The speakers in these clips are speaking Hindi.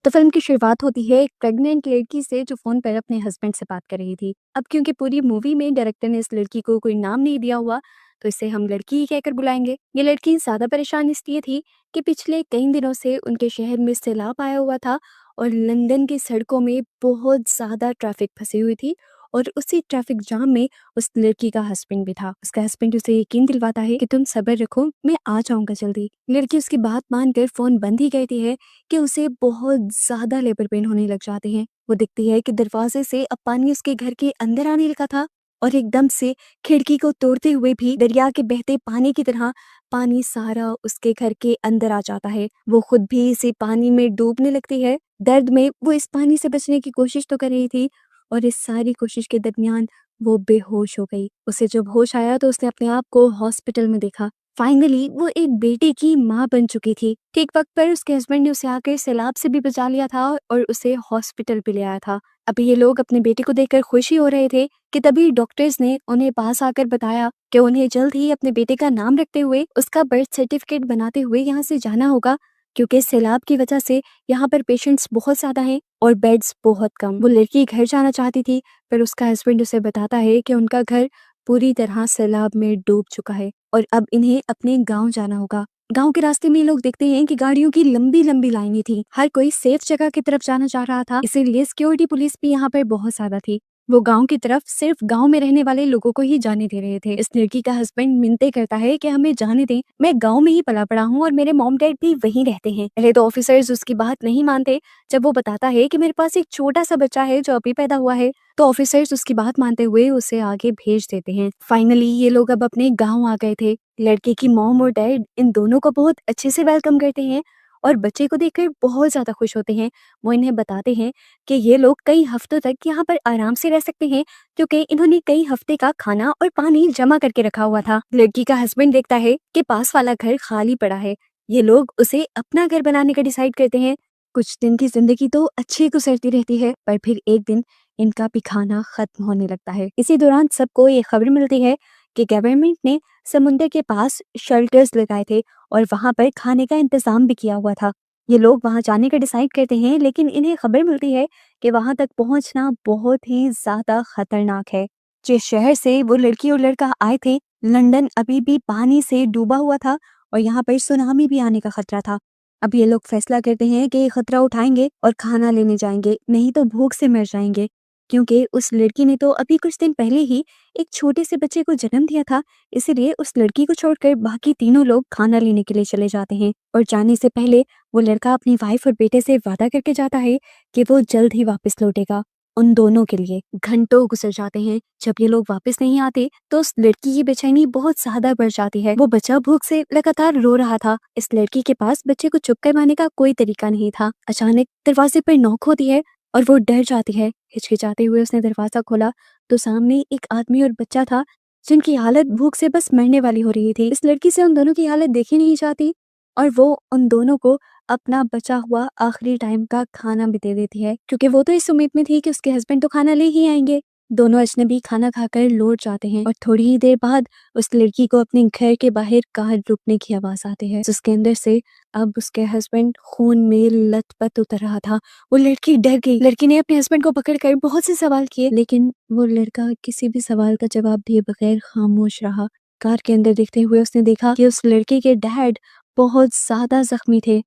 तो फिल्म की शुरुआत होती है एक प्रेग्नेंट लड़की से जो फोन पर अपने हस्बैंड से बात कर रही थी। अब क्योंकि पूरी मूवी में डायरेक्टर ने इस लड़की को कोई नाम नहीं दिया हुआ, तो इसे हम लड़की ही कहकर बुलाएंगे। ये लड़की ज्यादा परेशान इसलिए थी कि पिछले कई दिनों से उनके शहर में सैलाब आया हुआ था और लंदन की सड़कों में बहुत ज्यादा ट्रैफिक फंसी हुई थी। और उसी ट्रैफिक जाम में उस लड़की का हस्बैंड भी था। उसका हस्बैंड उसे यकीन दिलवाता है कि तुम सब्र रखो, मैं आ जाऊंगा जल्दी। लड़की उसकी बात मानकर फोन बंद ही कहती है कि उसे बहुत ज्यादा लेबर पेन होने लग जाते हैं। वो दिखती है कि दरवाजे से अब पानी उसके घर के अंदर आने लगा था और एकदम से खिड़की को तोड़ते हुए भी दरिया के बहते पानी की तरह पानी सारा उसके घर के अंदर आ जाता है। वो खुद भी इसी पानी में डूबने लगती है। दर्द में वो इस पानी से बचने की कोशिश तो कर रही थी और इस सारी कोशिश के दरमियान वो बेहोश हो गई। उसे जब होश आया तो उसने अपने आप को हॉस्पिटल में देखा। फाइनली वो एक बेटे की माँ बन चुकी थी। ठीक वक्त पर उसके हस्बैंड ने उसे आकर सैलाब से भी बचा लिया था और उसे हॉस्पिटल भी ले आया था। अभी ये लोग अपने बेटे को देखकर खुशी हो रहे थे कि तभी डॉक्टर्स ने उन्हें पास आकर बताया कि उन्हें जल्द ही अपने बेटे का नाम रखते हुए उसका बर्थ सर्टिफिकेट बनाते हुए यहाँ से जाना होगा, क्योंकि सैलाब की वजह से यहाँ पर पेशेंट्स बहुत ज्यादा हैं और बेड्स बहुत कम। वो लड़की घर जाना चाहती थी, पर उसका हस्बैंड उसे बताता है कि उनका घर पूरी तरह सैलाब में डूब चुका है और अब इन्हें अपने गांव जाना होगा। गांव के रास्ते में लोग देखते हैं कि गाड़ियों की लंबी लंबी लाइनें थी। हर कोई सेफ जगह की तरफ जाना चाह रहा था, इसीलिए सिक्योरिटी पुलिस भी यहाँ पर बहुत ज्यादा थी। वो गांव की तरफ सिर्फ गांव में रहने वाले लोगों को ही जाने दे रहे थे। इस लड़की का हस्बैंड मिन्नतें करता है कि हमें जाने दें, मैं गांव में ही पला पड़ा हूँ और मेरे मॉम डैड भी वहीं रहते हैं। पहले तो ऑफिसर्स उसकी बात नहीं मानते। जब वो बताता है कि मेरे पास एक छोटा सा बच्चा है जो अभी पैदा हुआ है, तो ऑफिसर्स उसकी बात मानते हुए उसे आगे भेज देते हैं। फाइनली ये लोग अब अपने गांव आ गए थे। लड़के की मॉम और डैड इन दोनों को बहुत अच्छे से वेलकम करते हैं और बच्चे को देखकर बहुत ज्यादा खुश होते हैं। वो इन्हें बताते हैं कि ये लोग कई हफ्तों तक यहाँ पर आराम से रह सकते हैं, क्योंकि इन्होंने कई हफ्ते का खाना और पानी जमा करके रखा हुआ था। लड़की का हस्बैंड देखता है कि पास वाला घर खाली पड़ा है। ये लोग उसे अपना घर बनाने का डिसाइड करते हैं। कुछ दिन की जिंदगी तो अच्छी गुजरती रहती है, पर फिर एक दिन इनका भी खाना खत्म होने लगता है। इसी दौरान सबको ये खबर मिलती है कि गवर्नमेंट ने समुद्र के पास शेल्टर्स लगाए थे और वहां पर खाने का इंतजाम भी किया हुआ था। ये लोग वहां जाने का डिसाइड करते हैं, लेकिन इन्हें खबर मिलती है कि वहां तक पहुंचना बहुत ही ज्यादा खतरनाक है। जिस शहर से वो लड़की और लड़का आए थे, लंदन अभी भी पानी से डूबा हुआ था और यहाँ पर सुनामी भी आने का खतरा था। अब ये लोग फैसला करते हैं कि ये खतरा उठाएंगे और खाना लेने जाएंगे, नहीं तो भूख से मर जाएंगे, क्योंकि उस लड़की ने तो अभी कुछ दिन पहले ही एक छोटे से बच्चे को जन्म दिया था। इसीलिए उस लड़की को छोड़कर बाकी तीनों लोग खाना लेने के लिए चले जाते हैं और जाने से पहले वो लड़का अपनी वाइफ और बेटे से वादा करके जाता है कि वो जल्द ही वापस लौटेगा। उन दोनों के लिए घंटों गुजर जाते हैं। जब ये लोग वापस नहीं आते तो उस लड़की की बेचैनी बहुत ज्यादा बढ़ जाती है। वो बच्चा भूख से लगातार रो रहा था। इस लड़की के पास बच्चे को चुप करवाने का कोई तरीका नहीं था। अचानक दरवाजे पर नॉक होती है और वो डर जाती है। हिचकिचाते हुए उसने दरवाजा खोला तो सामने एक आदमी और बच्चा था, जिनकी हालत भूख से बस मरने वाली हो रही थी। इस लड़की से उन दोनों की हालत देखी नहीं जाती और वो उन दोनों को अपना बचा हुआ आखिरी टाइम का खाना भी दे देती है, क्योंकि वो तो इस उम्मीद में थी कि उसके हस्बैंड तो खाना ले ही आएंगे। दोनों अजनबी खाना खाकर लौट जाते हैं और थोड़ी ही देर बाद उस लड़की को अपने घर के बाहर कार रुकने की आवाज आती है, जिसके अंदर से अब उसके हस्बैंड खून में लथपथ उतर रहा था। वो लड़की डर गई। लड़की ने अपने हस्बैंड को पकड़कर बहुत से सवाल किए, लेकिन वो लड़का किसी भी सवाल का जवाब दिए बगैर खामोश रहा। कार के अंदर देखते हुए उसने देखा कि उस लड़के के डैड बहुत ज्यादा जख्मी थे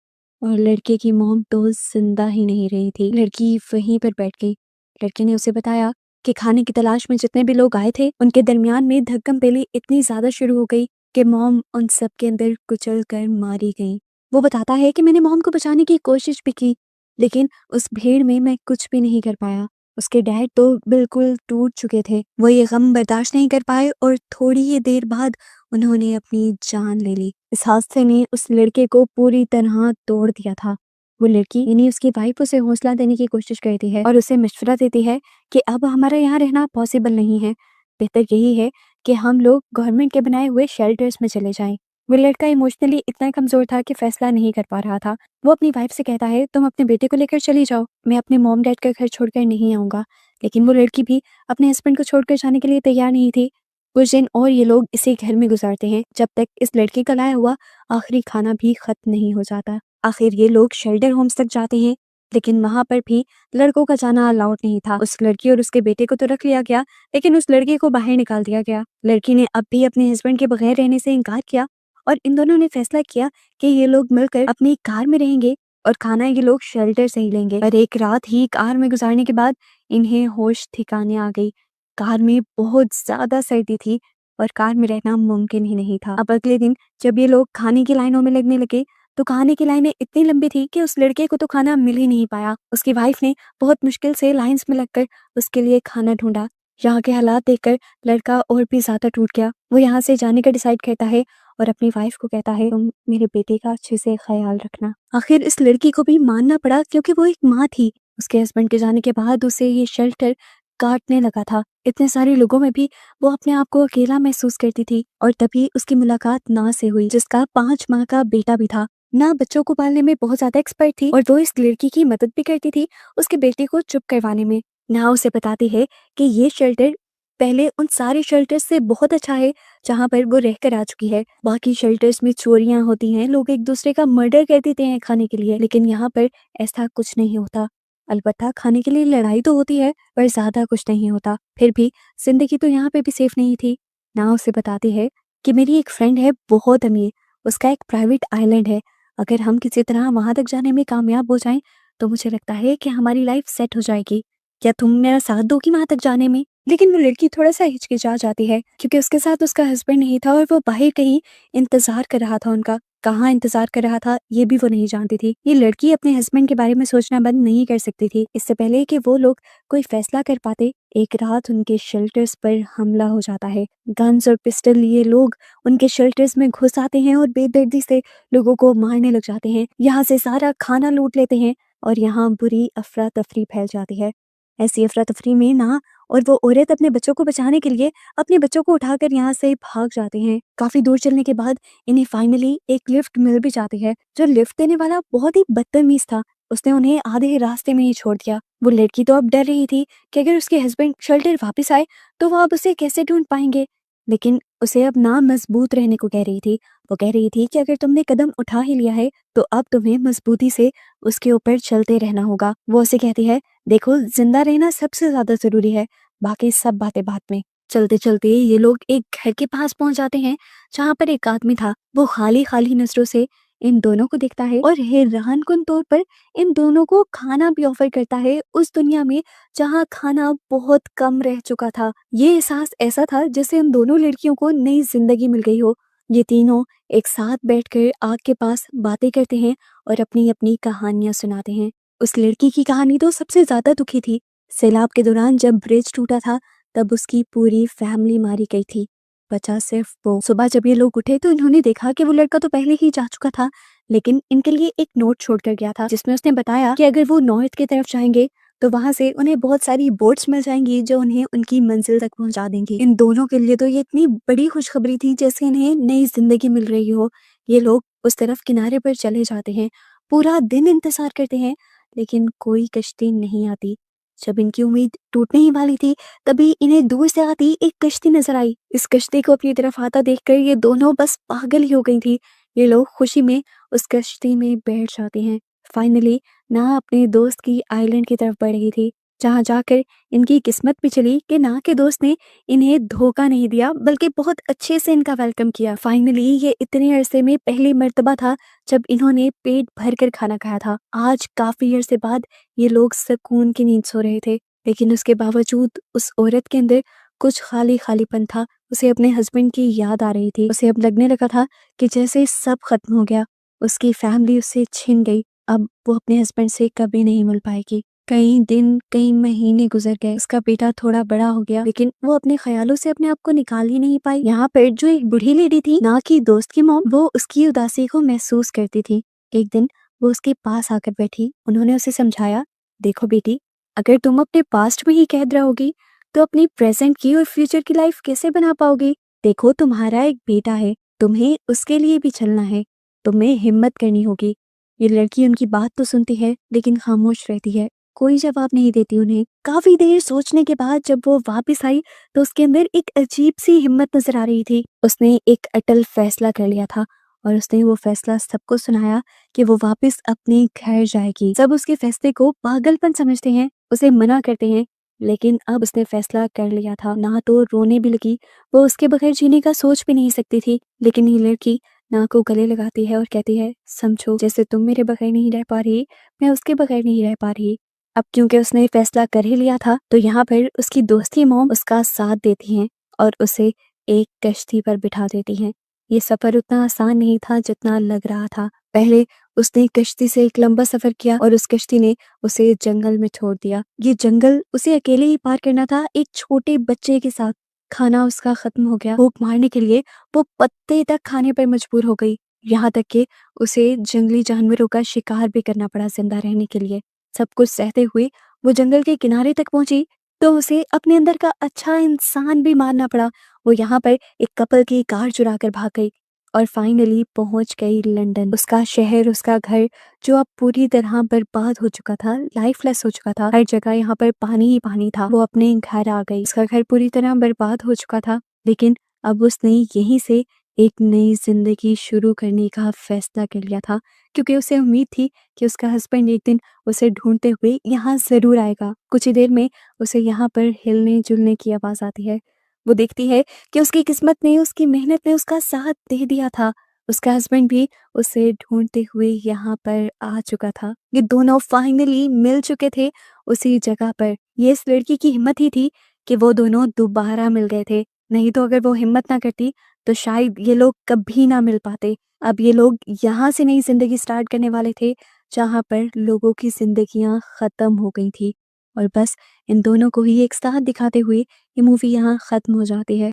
और लड़के की मॉम तो जिंदा ही नहीं रही थी। लड़की वहीं पर बैठ गई। लड़के ने उसे बताया कि खाने की तलाश में जितने भी लोग आए थे, उनके दरमियान में धक्कम पेली इतनी ज्यादा शुरू हो गई कि मॉम उन सब के अंदर कुचल कर मारी गई। वो बताता है कि मैंने मॉम को बचाने की कोशिश भी की, लेकिन उस भीड़ में मैं कुछ भी नहीं कर पाया। उसके डैड तो बिल्कुल टूट चुके थे। वो ये गम बर्दाश्त नहीं कर पाए और थोड़ी ही देर बाद उन्होंने अपनी जान ले ली। इस हादसे ने उस लड़के को पूरी तरह तोड़ दिया था। वो लड़की यानी उसकी वाइफ उसे हौसला देने की कोशिश करती है और उसे मशवरा देती है कि अब हमारा यहाँ रहना पॉसिबल नहीं है, बेहतर यही है कि हम लोग गवर्नमेंट के बनाए हुए शेल्टर्स में चले जाएं। वो लड़का इमोशनली इतना कमजोर था कि फैसला नहीं कर पा रहा था। वो अपनी वाइफ से कहता है तुम अपने बेटे को लेकर चली जाओ, मैं अपने मॉम डैड का घर छोड़कर नहीं आऊंगा। लेकिन वो लड़की भी अपने हस्बैंड को छोड़कर जाने के लिए तैयार नहीं थी। कुछ दिन और ये लोग इसी घर में गुजारते हैं, जब तक इस लड़के का लाया हुआ आखिरी खाना भी खत्म नहीं हो जाता। आखिर ये लोग शेल्टर होम्स तक जाते हैं, लेकिन वहां पर भी लड़कों का जाना अलाउड नहीं था। उस लड़की और उसके बेटे को तो रख लिया गया, लेकिन उस लड़के को बाहर निकाल दिया गया। लड़की ने अब भी अपने हस्बैंड के बगैर रहने से इनकार किया और इन दोनों ने फैसला किया कि ये लोग मिलकर अपनी कार में रहेंगे और खाना ये लोग शेल्टर से ही लेंगे। और एक रात ही कार में गुजारने के बाद इन्हें होश ठिकाने आ गई। कार में बहुत ज्यादा सर्दी थी और कार में रहना मुमकिन ही नहीं था। अब अगले दिन जब ये लोग खाने की लाइनों में लगने लगे तो खाने की लाइनें इतनी लंबी थी कि उस लड़के को तो खाना मिल ही नहीं पाया। उसकी वाइफ ने बहुत मुश्किल से लाइंस में लगकर उसके लिए खाना ढूंढा। यहाँ के हालात देखकर लड़का और भी ज्यादा टूट गया। वो यहाँ से जाने का डिसाइड करता है और अपनी वाइफ को कहता है, तुम मेरे बेटे का अच्छे से ख्याल रखना। आखिर इस लड़की को भी मानना पड़ा क्योंकि वो एक माँ थी। उसके हस्बैंड के जाने के बाद उसे ये शेल्टर काटने लगा था। इतने सारे लोगों में भी वो अपने आप को अकेला महसूस करती थी और तभी उसकी मुलाकात ना से हुई, जिसका 5 माह का बेटा भी था। ना बच्चों को पालने में बहुत ज्यादा एक्सपर्ट थी और वो इस लड़की की मदद भी करती थी उसके बेटे को चुप करवाने में। ना उसे बताती है कि ये शेल्टर पहले उन सारे शेल्टर्स से बहुत अच्छा है जहाँ पर वो रहकर आ चुकी है। बाकी शेल्टर्स में चोरियां होती हैं, लोग एक दूसरे का मर्डर कर देते हैं खाने के लिए, लेकिन यहाँ पर ऐसा कुछ नहीं होता। अलबत्ता खाने के लिए लड़ाई तो होती है पर ज्यादा कुछ नहीं होता। फिर भी जिंदगी तो यहाँ पे भी सेफ नहीं थी। ना उसे बताती है कि मेरी एक फ्रेंड है बहुत अमीर, उसका एक प्राइवेट आइलैंड है। अगर हम किसी तरह वहां तक जाने में कामयाब हो जाएं तो मुझे लगता है कि हमारी लाइफ सेट हो जाएगी। क्या तुम मेरा साथ दोगी वहां तक जाने में? लेकिन वो लड़की थोड़ा सा हिचकिचा जाती है क्योंकि उसके साथ उसका हस्बैंड नहीं था और वो बाहर कहीं इंतजार कर रहा था उनका। कहाँ इंतजार कर रहा था ये भी वो नहीं जानती थी। ये लड़की अपने हस्बैंड के बारे में सोचना बंद नहीं कर सकती थी। इससे पहले कि वो लोग कोई फैसला कर पाते, एक रात उनके शेल्टर्स पर हमला हो जाता है। गन्स और पिस्टल लिए लोग उनके शेल्टर्स में घुस आते हैं और बेदर्दी से लोगों को मारने लग जाते हैं। यहाँ से सारा खाना लूट लेते हैं और यहाँ बुरी अफरा तफरी फैल जाती है। ऐसी अफरा तफरी में ना और वो औरत अपने बच्चों को बचाने के लिए अपने बच्चों को उठाकर यहाँ से भाग जाते हैं। काफी दूर चलने के बाद इन्हें फाइनली एक लिफ्ट मिल भी जाती है। जो लिफ्ट देने वाला बहुत ही बदतमीज था, उसने उन्हें आधे रास्ते में ही छोड़ दिया। वो लड़की तो अब डर रही थी कि अगर उसके हस्बैंड शेल्टर वापस आए तो वो अब उसे कैसे ढूंढ पाएंगे, लेकिन उसे अब ना मजबूत रहने को कह रही थी। वो कह रही थी कि अगर तुमने कदम उठा ही लिया है तो अब तुम्हें मजबूती से उसके ऊपर चलते रहना होगा। वो उसे कहती है, देखो जिंदा रहना सबसे ज्यादा जरूरी है, बाकी सब बातें बाद में। चलते चलते ये लोग एक घर के पास पहुंच जाते हैं जहाँ पर एक आदमी था। वो खाली खाली नजरों से इन दोनों को देखता है और हैरानकुन तौर पर इन दोनों को खाना भी ऑफर करता है उस दुनिया में जहाँ खाना बहुत कम रह चुका था। ये एहसास ऐसा था जैसे उन दोनों लड़कियों को नई जिंदगी मिल गई हो। ये तीनों एक साथ बैठकर आग के पास बातें करते हैं और अपनी अपनी कहानियां सुनाते हैं। उस लड़की की कहानी तो सबसे ज्यादा दुखी थी। सैलाब के दौरान जब ब्रिज टूटा था तब उसकी पूरी फैमिली मारी गई थी, बचा सिर्फ वो। सुबह जब ये लोग उठे तो इन्होंने देखा कि वो लड़का तो पहले ही जा चुका था, लेकिन इनके लिए एक नोट छोड़कर गया था जिसमें उसने बताया कि अगर वो नॉर्थ की तरफ जाएंगे तो वहां से उन्हें बहुत सारी बोट्स मिल जाएंगी जो उन्हें उनकी मंजिल तक पहुंचा देंगी। इन दोनों के लिए तो ये इतनी बड़ी खुशखबरी थी जैसे इन्हें नई जिंदगी मिल रही हो। ये लोग उस तरफ किनारे पर चले जाते हैं, पूरा दिन इंतजार करते हैं, लेकिन कोई कश्ती नहीं आती। जब इनकी उम्मीद टूटने ही वाली थी तभी इन्हें दूर से आती एक कश्ती नजर आई। इस कश्ती को अपनी तरफ आता देखकर ये दोनों बस पागल ही हो गई थी। ये लोग खुशी में उस कश्ती में बैठ जाते हैं। फाइनली ना अपने दोस्त की आइलैंड की तरफ बढ़ रही थी, जहाँ जाकर इनकी किस्मत भी चली कि ना के दोस्त ने इन्हें धोखा नहीं दिया बल्कि बहुत अच्छे से इनका वेलकम किया। फाइनली ये इतने अरसे में पहली मर्तबा था जब इन्होंने पेट भर कर खाना खाया था। आज काफी अरसे बाद ये लोग सुकून की नींद सो रहे थे, लेकिन उसके बावजूद उस औरत के अंदर कुछ खाली खालीपन था। उसे अपने हस्बैंड की याद आ रही थी। उसे अब लगने लगा था कि जैसे सब खत्म हो गया, उसकी फैमिली उससे छिन गई। अब वो अपने हस्बैंड से कभी नहीं मिल पाएगी। कई दिन कई महीने गुजर गए। उसका बेटा थोड़ा बड़ा हो गया, लेकिन वो अपने ख्यालों से अपने आप को निकाल ही नहीं पाई। यहाँ पर जो एक बूढ़ी लेडी थी, ना की दोस्त की मॉम, वो उसकी उदासी को महसूस करती थी। एक दिन वो उसके पास आकर बैठी। उन्होंने उसे समझाया, देखो बेटी, अगर तुम अपने पास्ट में ही कैद रहोगी तो अपनी प्रेजेंट की और फ्यूचर की लाइफ कैसे बना पाओगी? देखो तुम्हारा एक बेटा है, तुम्हें उसके लिए भी चलना है, तुम्हें हिम्मत करनी होगी। ये लड़की उनकी बात तो सुनती है लेकिन खामोश रहती है, कोई जवाब नहीं देती उन्हें। काफी देर सोचने के बाद जब वो वापस आई तो उसके अंदर एक अजीब सी हिम्मत नजर आ रही थी। उसने एक अटल फैसला कर लिया था और उसने वो फैसला सबको सुनाया कि वो वापस अपने घर जाएगी। सब उसके फैसले को पागलपन समझते हैं, उसे मना करते हैं, लेकिन अब उसने फैसला कर लिया था। ना तो रोने भी लगी, वो उसके बगैर जीने का सोच भी नहीं सकती थी। लेकिन ये लड़की ना को गले लगाती है और कहती है, समझो जैसे तुम मेरे बगैर नहीं रह पा रही, मैं उसके बगैर नहीं रह पा रही। अब क्योंकि उसने फैसला कर ही लिया था, तो यहाँ पर उसकी दोस्ती मॉम उसका साथ देती हैं और उसे एक कश्ती पर बिठा देती हैं। ये सफ़र उतना आसान नहीं था जितना लग रहा था। पहले उसने कश्ती से एक लंबा सफ़र किया और उस कश्ती ने उसे जंगल में छोड़ दिया। ये जंगल उसे अकेले ही पार करना था, एक छोटे बच्चे के साथ। खाना उसका ख़त्म हो गया। भूख मारने के लिए वो पत्ते तक खाने पर मजबूर हो गई। यहाँ तक कि उसे जंगली जानवरों का शिकार भी करना पड़ा ज़िंदा रहने के लिए। सब कुछ सहते हुए वो जंगल के किनारे तक पहुंची, तो उसे अपने अंदर का अच्छा इंसान भी मारना पड़ा। वो यहाँ पर एक कपल की कार चुरा कर भाग गई और फाइनली पहुंच गई लंदन। उसका शहर, उसका घर जो अब पूरी तरह बर्बाद हो चुका था, लाइफलेस हो चुका था, हर जगह यहाँ पर पानी ही पानी था। वो अपने घर आ गई। उसका घर पूरी तरह बर्बाद हो चुका था, लेकिन अब उसने यहीं से एक नई जिंदगी शुरू करने का फैसला कर लिया था, क्योंकि उसे उम्मीद थी कि उसका हस्बैंड एक दिन उसे ढूंढते हुए यहाँ ज़रूर आएगा। कुछ ही देर में उसे यहाँ पर हिलने-जुलने की आवाज़ आती है। वो देखती है कि उसकी किस्मत ने, उसकी मेहनत ने उसका साथ दे दिया था। उसका हस्बैंड भी उसे ढूंढते हुए यहाँ पर आ चुका था। ये दोनों फाइनली मिल चुके थे उसी जगह पर। ये इस लड़की की हिम्मत ही थी कि वो दोनों दोबारा मिल गए थे। नहीं तो अगर वो हिम्मत ना करती, तो शायद ये लोग कभी ना मिल पाते। अब ये लोग यहाँ से नई ज़िंदगी स्टार्ट करने वाले थे, जहाँ पर लोगों की ज़िंदगियाँ ख़त्म हो गई थी। और बस इन दोनों को ही एक साथ दिखाते हुए ये मूवी यहाँ ख़त्म हो जाती है।